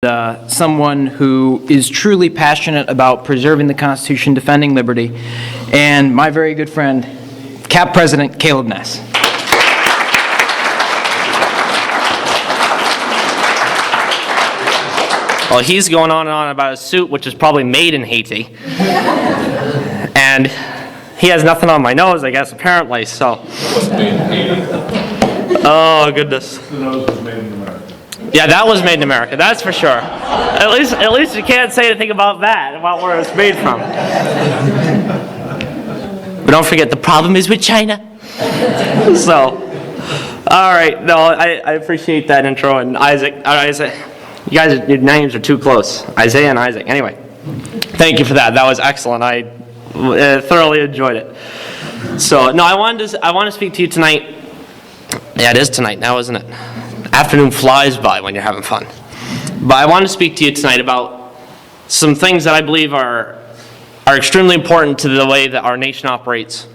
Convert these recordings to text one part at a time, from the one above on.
someone who is truly passionate about preserving the Constitution, defending liberty, and my very good friend, CAP President Caleb Ness. Well, he's going on and on about his suit, which is probably made in Haiti. And he has nothing on my nose, I guess, apparently, so. Oh, goodness. The nose was made in America. Yeah, that was made in America, that's for sure. At least you can't say anything about that, about where it's made from. But don't forget, the problem is with China. So, all right, no, I appreciate that intro. And Isaac, you guys, your names are too close. Isaiah and Isaac. Anyway, thank you for that. That was excellent. I thoroughly enjoyed it. So, no, I want to speak to you tonight. Yeah, it is tonight now, isn't it? Afternoon flies by when you're having fun. But I want to speak to you tonight about some things that I believe are extremely important to the way that our nation operates.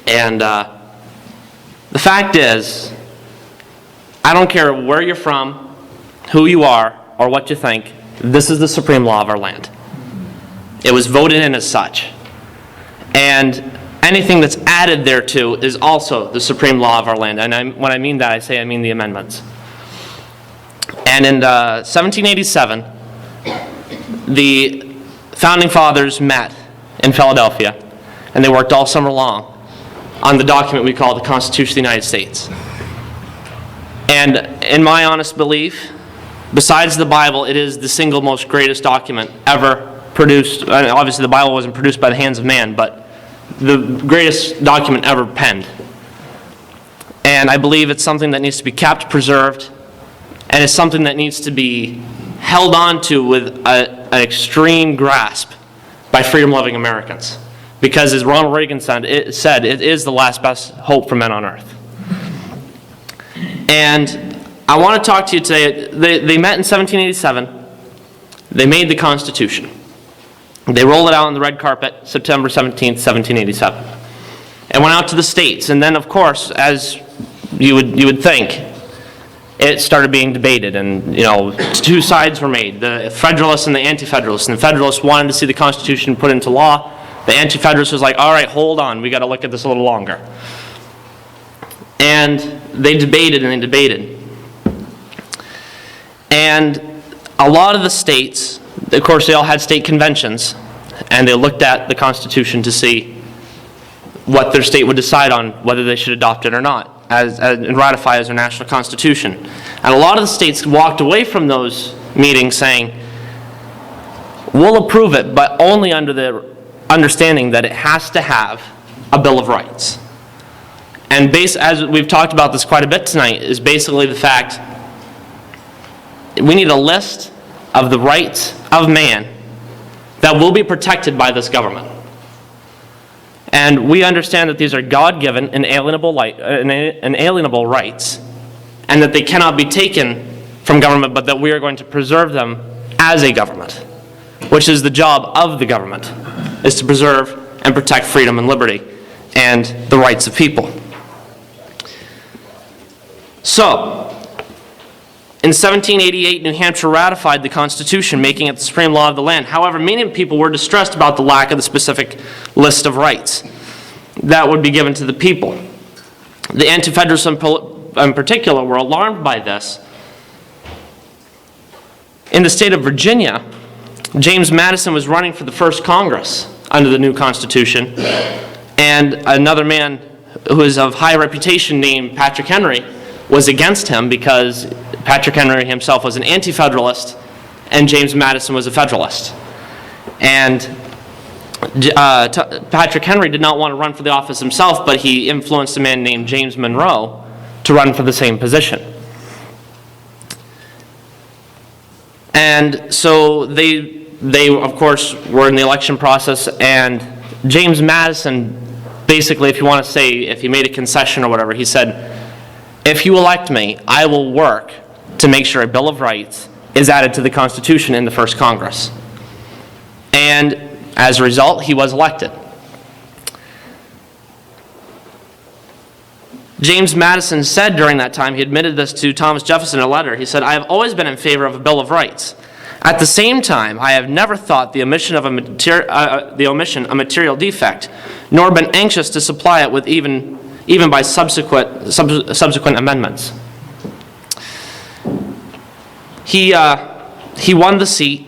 And the fact is, I don't care where you're from, who you are, or what you think, this is the supreme law of our land. It was voted in as such. And anything that's added thereto is also the supreme law of our land. And when I mean that, I mean the amendments. And in 1787, the Founding Fathers met in Philadelphia, and they worked all summer long on the document we call the Constitution of the United States. And in my honest belief, besides the Bible, it is the single most greatest document ever produced. Obviously, the Bible wasn't produced by the hands of man, but the greatest document ever penned. And I believe it's something that needs to be kept, preserved, and it's something that needs to be held on to with an extreme grasp by freedom-loving Americans. Because as Ronald Reagan said, it is the last best hope for men on earth. And I want to talk to you today. They met in 1787. They made the Constitution. They rolled it out on the red carpet, September 17th, 1787. It went out to the states, and then, of course, as you would think, it started being debated, and two sides were made: the Federalists and the Anti-Federalists. And the Federalists wanted to see the Constitution put into law. The Anti-Federalists was like, "All right, hold on, we got to look at this a little longer." And they debated and they debated, and a lot of the states. Of course, they all had state conventions, and they looked at the Constitution to see what their state would decide on, whether they should adopt it or not, and ratify as their national constitution. And a lot of the states walked away from those meetings saying, we'll approve it, but only under the understanding that it has to have a Bill of Rights. And as we've talked about this quite a bit tonight, is basically the fact we need a list of the rights of man that will be protected by this government. And we understand that these are God-given, inalienable rights, and that they cannot be taken from government, but that we are going to preserve them as a government, which is the job of the government, is to preserve and protect freedom and liberty and the rights of people. So, in 1788, New Hampshire ratified the Constitution, making it the supreme law of the land. However, many people were distressed about the lack of the specific list of rights that would be given to the people. The Anti-Federalists in particular were alarmed by this. In the state of Virginia, James Madison was running for the first Congress under the new Constitution, and another man who is of high reputation named Patrick Henry was against him because Patrick Henry himself was an anti-federalist and James Madison was a federalist. And Patrick Henry did not want to run for the office himself, but he influenced a man named James Monroe to run for the same position. And so they of course were in the election process, and James Madison, basically, if you want to say, if he made a concession or whatever, he said, if you elect me, I will work to make sure a Bill of Rights is added to the Constitution in the first Congress. And as a result, he was elected. James Madison said during that time, he admitted this to Thomas Jefferson in a letter, he said, "I have always been in favor of a Bill of Rights. At the same time, I have never thought the omission a material defect, nor been anxious to supply it with even by subsequent amendments." He won the seat,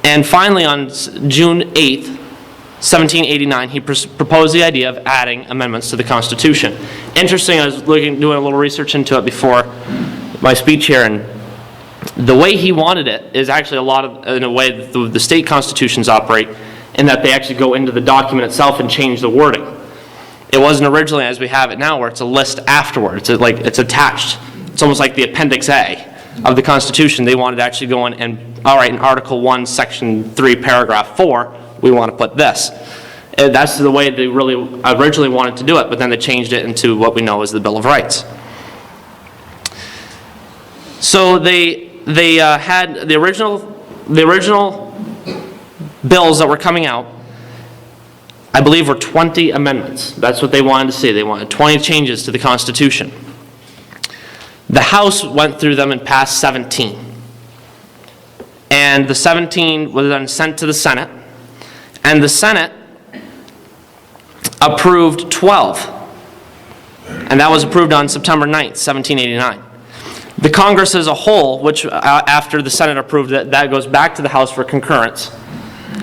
and finally on June 8th, 1789, he proposed the idea of adding amendments to the Constitution. Interesting, I was doing a little research into it before my speech here, and the way he wanted it is actually in a way that the state constitutions operate, in that they actually go into the document itself and change the wording. It wasn't originally as we have it now, where it's a list afterwards. It's attached. It's almost like the Appendix A of the Constitution. They wanted to actually go in and, all right, in Article 1, Section 3, Paragraph 4, we want to put this. And that's the way they really originally wanted to do it, but then they changed it into what we know as the Bill of Rights. So they had the original bills that were coming out, I believe, were 20 amendments. That's what they wanted to see. They wanted 20 changes to the Constitution. The House went through them and passed 17. And the 17 was then sent to the Senate, and the Senate approved 12. And that was approved on September 9th, 1789. The Congress as a whole, which after the Senate approved it, that goes back to the House for concurrence,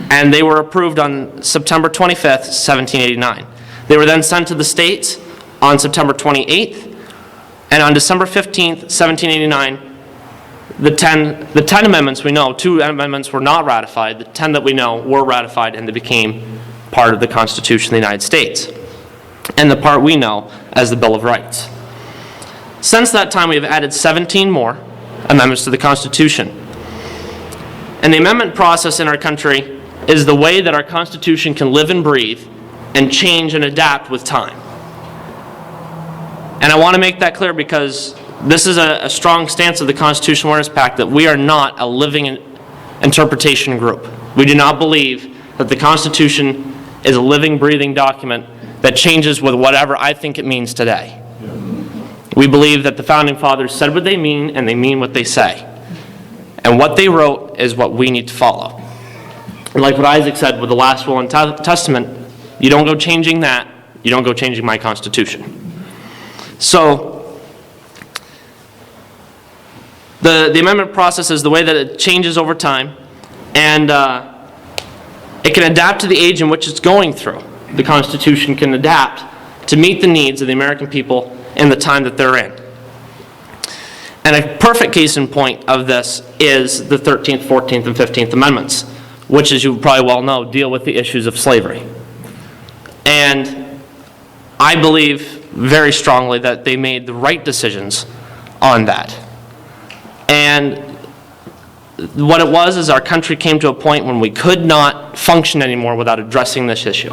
and they were approved on September 25th, 1789. They were then sent to the states on September 28th, and on December 15th, 1789, the 10 amendments we know, 2 amendments were not ratified, the 10 that we know were ratified, and they became part of the Constitution of the United States, and the part we know as the Bill of Rights. Since that time, we have added 17 more amendments to the Constitution. And the amendment process in our country is the way that our Constitution can live and breathe and change and adapt with time. And I want to make that clear because this is a strong stance of the Constitutional Awareness Pact that we are not a living interpretation group. We do not believe that the Constitution is a living, breathing document that changes with whatever I think it means today. We believe that the Founding Fathers said what they mean, and they mean what they say. And what they wrote is what we need to follow. And like what Isaac said with the last will and testament, you don't go changing that, you don't go changing my Constitution. So, the amendment process is the way that it changes over time, and it can adapt to the age in which it's going through. The Constitution can adapt to meet the needs of the American people in the time that they're in. And a perfect case in point of this is the 13th, 14th, and 15th Amendments, which, as you probably well know, deal with the issues of slavery. And I believe very strongly that they made the right decisions on that. And what it was is our country came to a point when we could not function anymore without addressing this issue.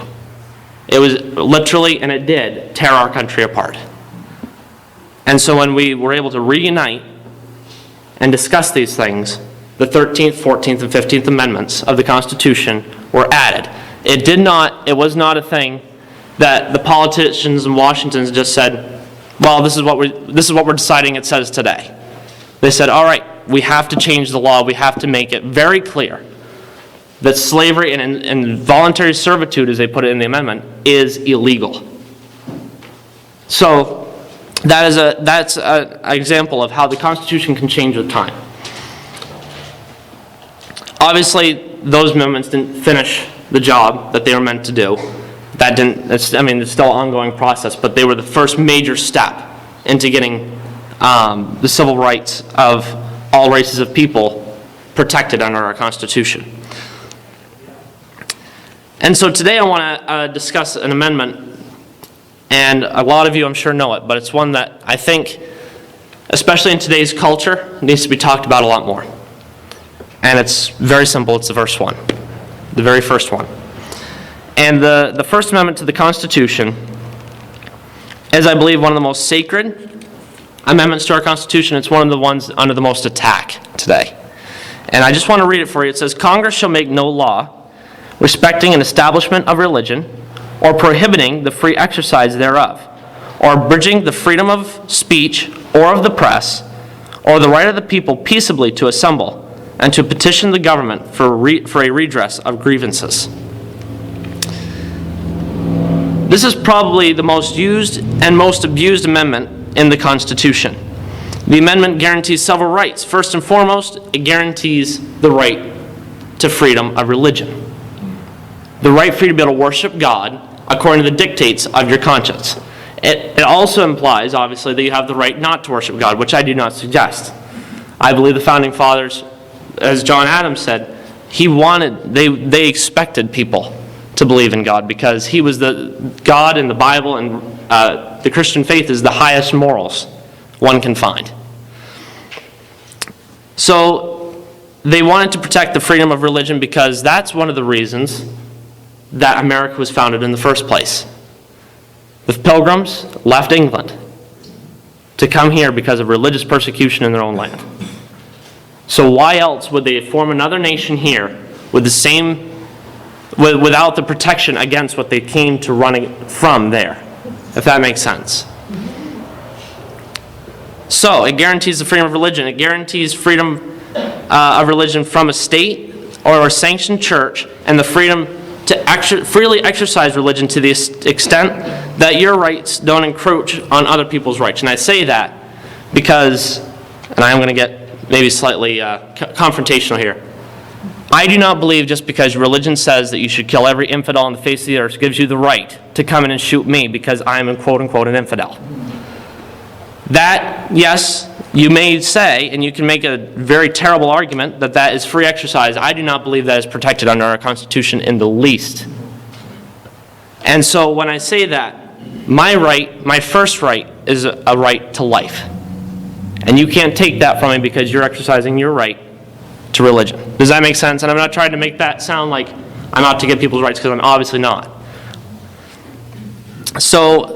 It was literally, and it did, tear our country apart. And so when we were able to reunite and discuss these things, the 13th, 14th, and 15th Amendments of the Constitution were added. It was not a thing that the politicians in Washington just said, well, this is what we're deciding it says today. They said, all right, we have to change the law. We have to make it very clear that slavery and voluntary servitude, as they put it in the amendment, is illegal. So that's an example of how the Constitution can change with time. Obviously, those amendments didn't finish the job that they were meant to do. It's still an ongoing process, but they were the first major step into getting the civil rights of all races of people protected under our Constitution. And so today I want to discuss an amendment, and a lot of you I'm sure know it, but it's one that I think, especially in today's culture, needs to be talked about a lot more. And it's very simple. It's the first one, the very first one. And the First Amendment to the Constitution is, I believe, one of the most sacred amendments to our Constitution. It's one of the ones under the most attack today. And I just want to read it for you. It says, "Congress shall make no law respecting an establishment of religion or prohibiting the free exercise thereof, or abridging the freedom of speech or of the press, or the right of the people peaceably to assemble and to petition the government for a redress of grievances. This is probably the most used and most abused amendment in the Constitution. The amendment guarantees several rights. First and foremost, it guarantees the right to freedom of religion. The right for you to be able to worship God according to the dictates of your conscience. It also implies, obviously, that you have the right not to worship God, which I do not suggest. I believe the Founding Fathers, as John Adams said, they expected people to believe in God because he was the God in the Bible, and the Christian faith is the highest morals one can find. So they wanted to protect the freedom of religion because that's one of the reasons that America was founded in the first place. The Pilgrims left England to come here because of religious persecution in their own land. So why else would they form another nation here with the same, without the protection against what they came to running from there, if that makes sense? So it guarantees the freedom of religion. It guarantees freedom of religion from a state or a sanctioned church, and the freedom to freely exercise religion to the extent that your rights don't encroach on other people's rights. And I say that because, and I'm going to get maybe slightly confrontational here, I do not believe just because religion says that you should kill every infidel on the face of the earth gives you the right to come in and shoot me because I am, quote unquote, an infidel. That, yes, you may say, and you can make a very terrible argument, that that is free exercise. I do not believe that is protected under our Constitution in the least. And so when I say that, my right, my first right, is a right to life. And you can't take that from me because you're exercising your right to religion. Does that make sense? And I'm not trying to make that sound like I'm out to get people's rights, because I'm obviously not. So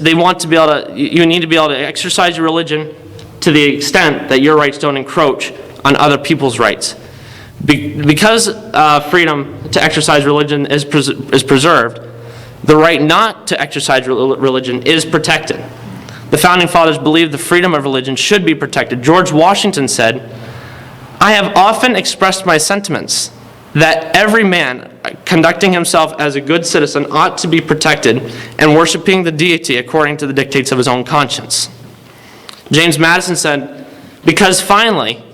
they want to be able to, you need to be able to exercise your religion to the extent that your rights don't encroach on other people's rights. Because freedom to exercise religion is preserved, the right not to exercise religion is protected. The Founding Fathers believed the freedom of religion should be protected. George Washington said, "I have often expressed my sentiments that every man conducting himself as a good citizen ought to be protected and worshiping the deity according to the dictates of his own conscience." James Madison said, "Because finally,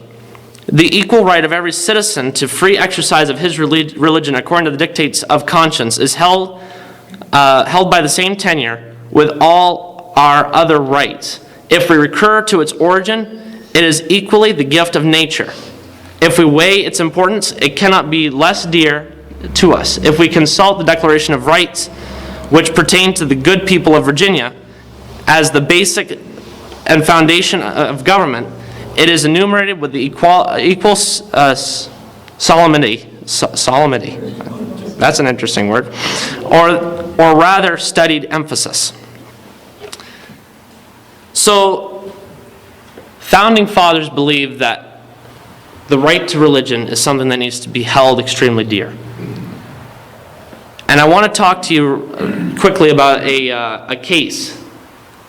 the equal right of every citizen to free exercise of his religion according to the dictates of conscience is held by the same tenure with all our other rights. If we recur to its origin, it is equally the gift of nature. If we weigh its importance, it cannot be less dear to us. If we consult the Declaration of Rights, which pertain to the good people of Virginia, as the basic and foundation of government, it is enumerated with the equal solemnity, that's an interesting word, or rather studied emphasis." So, Founding Fathers believe that the right to religion is something that needs to be held extremely dear. And I want to talk to you quickly about a case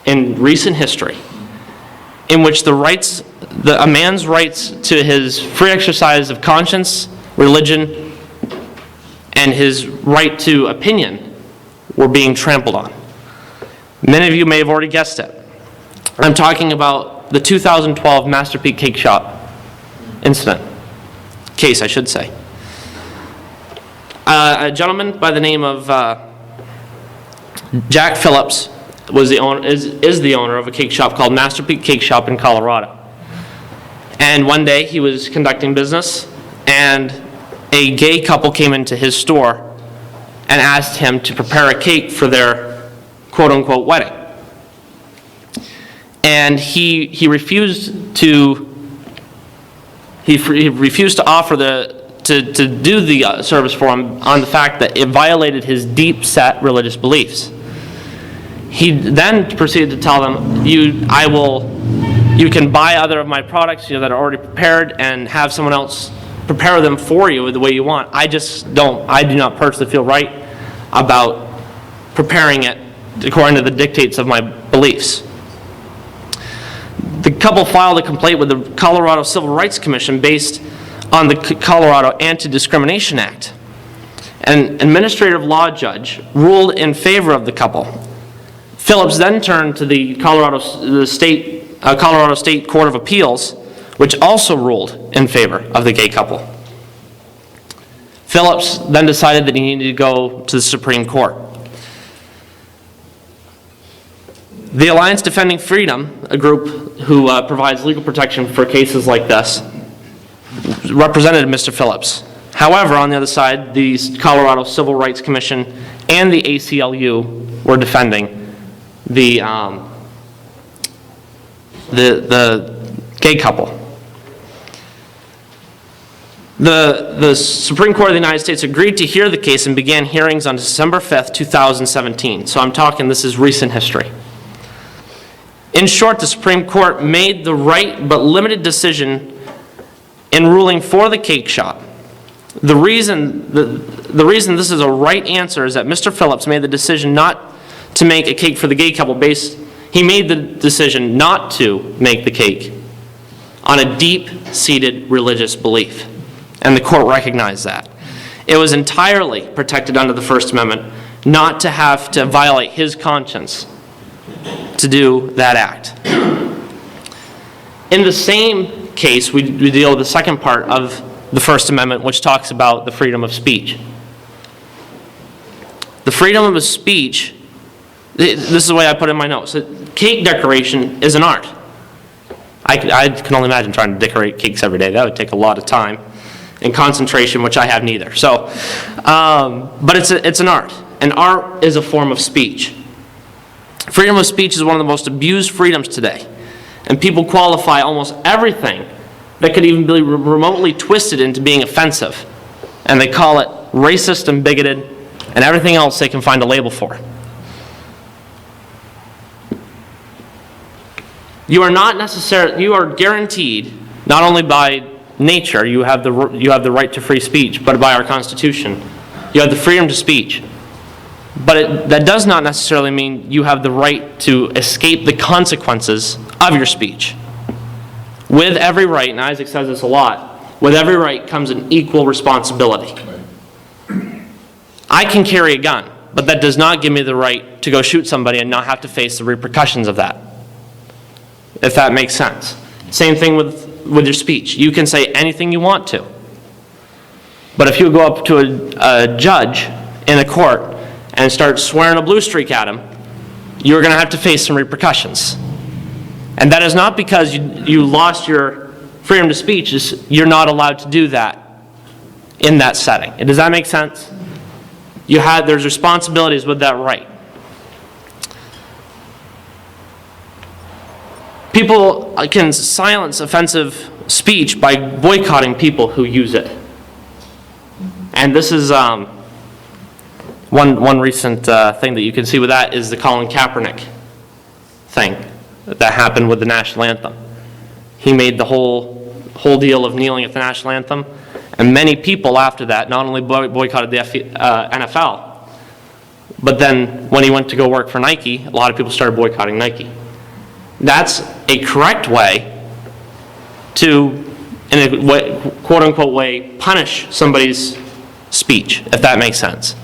in recent history in which a man's rights to his free exercise of conscience, religion, and his right to opinion were being trampled on. Many of you may have already guessed it. I'm talking about the 2012 Master Pete Cake Shop incident. Case, I should say. A gentleman by the name of Jack Phillips was the owner, is the owner of a cake shop called Master Pete Cake Shop in Colorado. And one day he was conducting business, and a gay couple came into his store and asked him to prepare a cake for their quote-unquote wedding. And he refused to offer to do the service for him on the fact that it violated his deep-set religious beliefs. He then proceeded to tell them, you can buy other of my products that are already prepared and have someone else prepare them for you the way you want. I do not personally feel right about preparing it according to the dictates of my beliefs. The couple filed a complaint with the Colorado Civil Rights Commission based on the Colorado Anti-Discrimination Act. An administrative law judge ruled in favor of the couple. Phillips then turned to the Colorado State Court of Appeals, which also ruled in favor of the gay couple. Phillips then decided that he needed to go to the Supreme Court. The Alliance Defending Freedom, a group who provides legal protection for cases like this, represented Mr. Phillips. However, on the other side, the Colorado Civil Rights Commission and the ACLU were defending the gay couple. The Supreme Court of the United States agreed to hear the case and began hearings on December 5th, 2017. So I'm talking, this is recent history. In short, the Supreme Court made the right but limited decision in ruling for the cake shop. The reason this is a right answer is that Mr. Phillips made the decision not to make a cake for the gay couple he made the decision not to make the cake on a deep-seated religious belief. And the court recognized that. It was entirely protected under the First Amendment not to have to violate his conscience to do that act. In the same case, we deal with the second part of the First Amendment, which talks about the freedom of speech. The freedom of speech, this is the way I put it in my notes. Cake decoration is an art. I can only imagine trying to decorate cakes every day. That would take a lot of time and concentration, which I have neither. So, but it's an art. And art is a form of speech. Freedom of speech is one of the most abused freedoms today. And people qualify almost everything that could even be remotely twisted into being offensive. And they call it racist and bigoted and everything else they can find a label for. You are guaranteed, not only by nature, you have the right to free speech, but by our Constitution, you have the freedom to speech. But that does not necessarily mean you have the right to escape the consequences of your speech. With every right, and Isaac says this a lot, with every right comes an equal responsibility. I can carry a gun, but that does not give me the right to go shoot somebody and not have to face the repercussions of that, if that makes sense. Same thing with your speech. You can say anything you want to. But if you go up to a judge in a court and start swearing a blue streak at him, you're going to have to face some repercussions. And that is not because you lost your freedom to speech, you're not allowed to do that in that setting. Does that make sense? There's responsibilities with that right. People can silence offensive speech by boycotting people who use it. And this is one recent thing that you can see with that is the Colin Kaepernick thing that happened with the national anthem. He made the whole deal of kneeling at the national anthem, and many people after that not only boycotted the NFL, but then when he went to go work for Nike, a lot of people started boycotting Nike. That's a correct way to, in a quote-unquote way, punish somebody's speech, if that makes sense.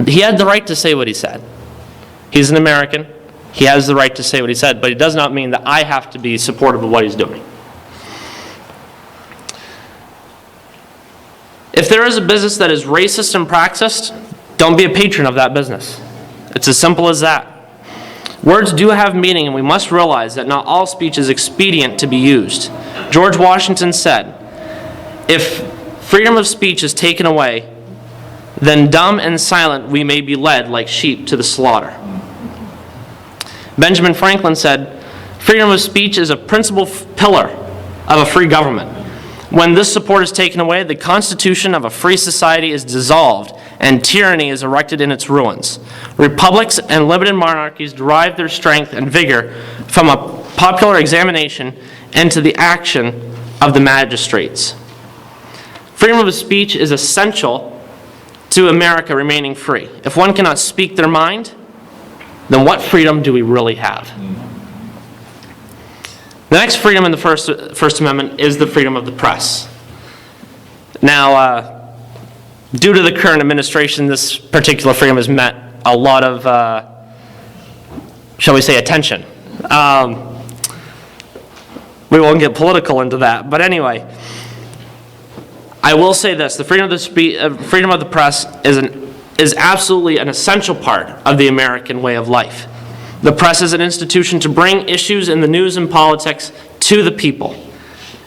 He had the right to say what he said. He's an American. He has the right to say what he said, but it does not mean that I have to be supportive of what he's doing. If there is a business that is racist and praxist, don't be a patron of that business. It's as simple as that. Words do have meaning, and we must realize that not all speech is expedient to be used. George Washington said, "If freedom of speech is taken away, then dumb and silent we may be led like sheep to the slaughter." Benjamin Franklin said, "Freedom of speech is a principal pillar of a free government. When this support is taken away, the constitution of a free society is dissolved, and tyranny is erected in its ruins. Republics and limited monarchies derive their strength and vigor from a popular examination into the action of the magistrates." Freedom of speech is essential to America remaining free. If one cannot speak their mind, then what freedom do we really have? The next freedom in the First Amendment is the freedom of the press. Now, due to the current administration, this particular freedom has met a lot of, shall we say, attention. We won't get political into that, but anyway, I will say this: the freedom of the press is absolutely an essential part of the American way of life. The press is an institution to bring issues in the news and politics to the people.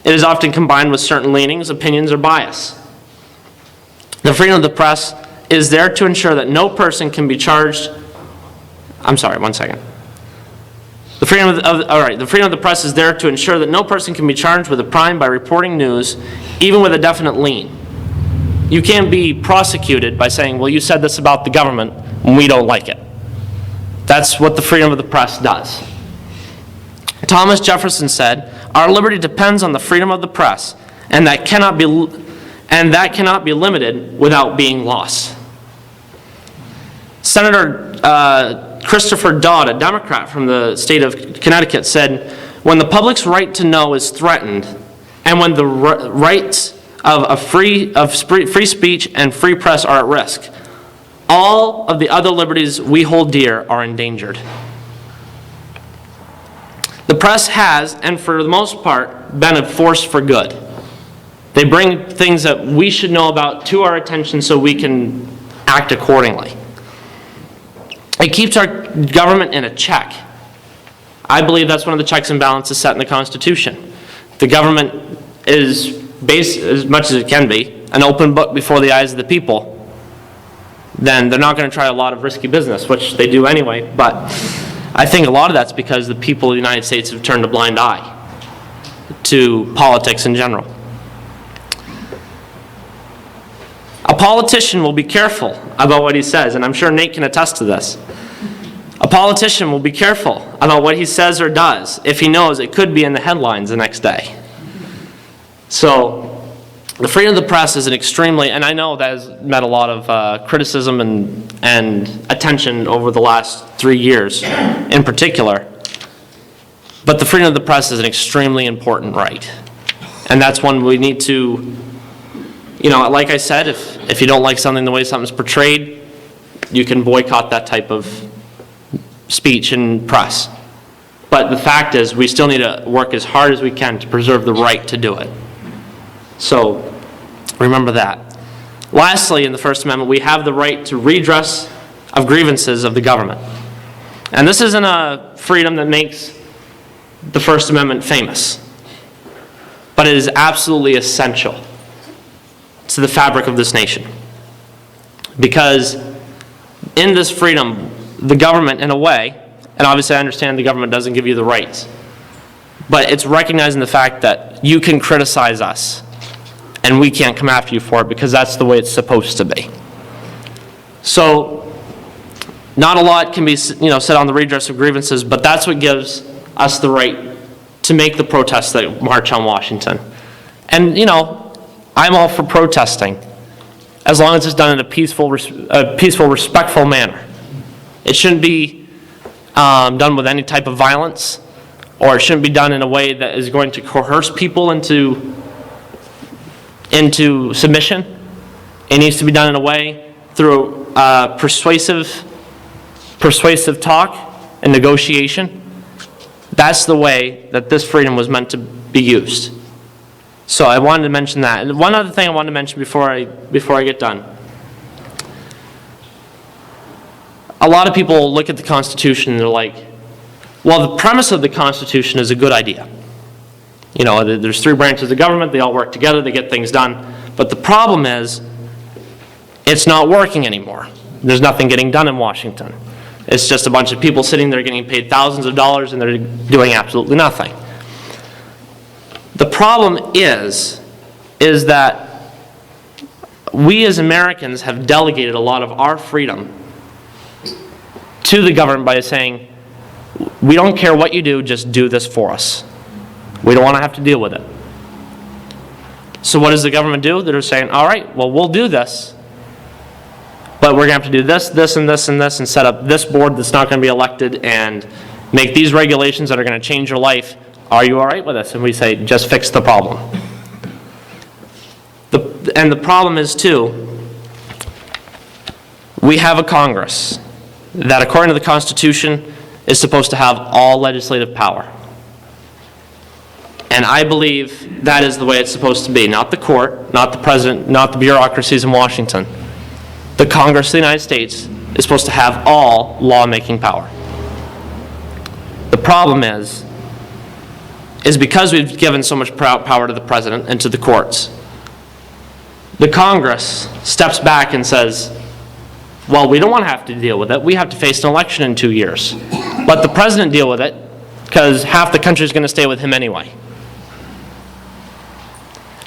It is often combined with certain leanings, opinions, or bias. The freedom of the press is there to ensure that no person can be charged. I'm sorry, one second. The freedom of the press is there to ensure that no person can be charged with a crime by reporting news, even with a definite lien. You can't be prosecuted by saying, well, you said this about the government, and we don't like it. That's what the freedom of the press does. Thomas Jefferson said, "Our liberty depends on the freedom of the press, and that cannot be limited without being lost." Senator Christopher Dodd, a Democrat from the state of Connecticut, said, "When the public's right to know is threatened, and when the rights of free speech and free press are at risk, all of the other liberties we hold dear are endangered." The press has, and for the most part, been a force for good. They bring things that we should know about to our attention so we can act accordingly. It keeps our government in a check. I believe that's one of the checks and balances set in the Constitution. The government is, based as much as it can be, an open book before the eyes of the people. Then they're not going to try a lot of risky business, which they do anyway, but I think a lot of that's because the people of the United States have turned a blind eye to politics in general. A politician will be careful about what he says, and I'm sure Nate can attest to this. A politician will be careful about what he says or does if he knows it could be in the headlines the next day. So, the freedom of the press is an extremely, and I know that has met a lot of criticism and attention over the last 3 years in particular, but the freedom of the press is an extremely important right. And that's one we need to, like I said, if you don't like something, the way something's portrayed, you can boycott that type of speech and press. But the fact is, we still need to work as hard as we can to preserve the right to do it. So, remember that. Lastly, in the First Amendment, we have the right to redress of grievances of the government. And this isn't a freedom that makes the First Amendment famous, but it is absolutely essential to the fabric of this nation. Because in this freedom, the government, in a way, and obviously I understand the government doesn't give you the rights, but it's recognizing the fact that you can criticize us and we can't come after you for it because that's the way it's supposed to be. So, not a lot can be said on the redress of grievances, but that's what gives us the right to make the protests that march on Washington. And, I'm all for protesting, as long as it's done in a peaceful, respectful manner. It shouldn't be done with any type of violence, or it shouldn't be done in a way that is going to coerce people into submission. It needs to be done in a way through persuasive talk and negotiation. That's the way that this freedom was meant to be used. So I wanted to mention that. And one other thing I wanted to mention before I get done. A lot of people look at the Constitution and they're like, well, the premise of the Constitution is a good idea. There's 3 branches of government, they all work together, they get things done. But the problem is, it's not working anymore. There's nothing getting done in Washington. It's just a bunch of people sitting there getting paid thousands of dollars and they're doing absolutely nothing. The problem is that we as Americans have delegated a lot of our freedom to the government by saying, we don't care what you do, just do this for us. We don't want to have to deal with it. So what does the government do? They're saying, all right, well, we'll do this, but but we're going to have to do this, this, and this, and this, and set up this board that's not going to be elected, and make these regulations that are going to change your life. Are you all right with this? And we say, just fix the problem. And the problem is, too, we have a Congress that, according to the Constitution, is supposed to have all legislative power. And I believe that is the way it's supposed to be. Not the court, not the president, not the bureaucracies in Washington. The Congress of the United States is supposed to have all lawmaking power. The problem is because we've given so much power to the president and to the courts, the Congress steps back and says, well, we don't want to have to deal with it. We have to face an election in 2 years. Let the president deal with it, because half the country is going to stay with him anyway.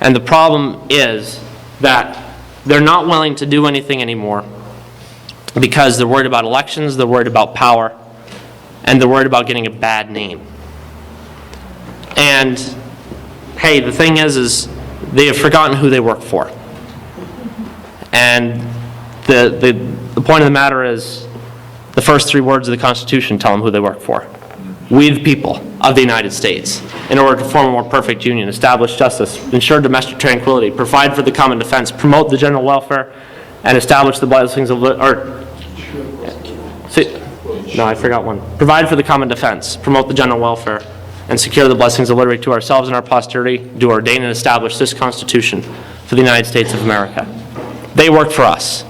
And the problem is that they're not willing to do anything anymore because they're worried about elections, they're worried about power, and they're worried about getting a bad name. And, hey, the thing is they have forgotten who they work for. And the point of the matter is, the first 3 words of the Constitution tell them who they work for. We the people of the United States, in order to form a more perfect union, establish justice, ensure domestic tranquility, provide for the common defense, promote the general welfare, and establish the blessings of, no, I forgot one. Provide for the common defense, promote the general welfare, and secure the blessings of liberty to ourselves and our posterity, do ordain and establish this Constitution for the United States of America. They work for us.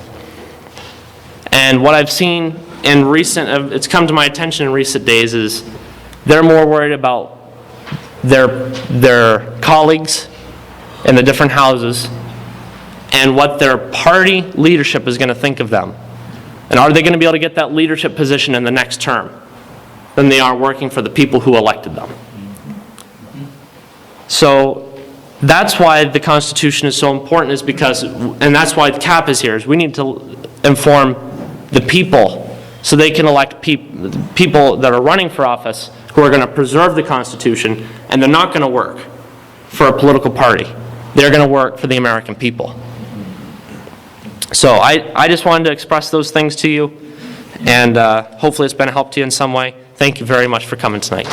And what I've seen in it's come to my attention in recent days is they're more worried about their colleagues in the different houses and what their party leadership is going to think of them. And are they going to be able to get that leadership position in the next term than they are working for the people who elected them. So that's why the Constitution is so important, is because, and that's why the CAP is here, is we need to inform the people so they can elect people that are running for office who are going to preserve the Constitution, and they're not going to work for a political party. They're going to work for the American people. So I just wanted to express those things to you, and hopefully it's been a help to you in some way. Thank you very much for coming tonight.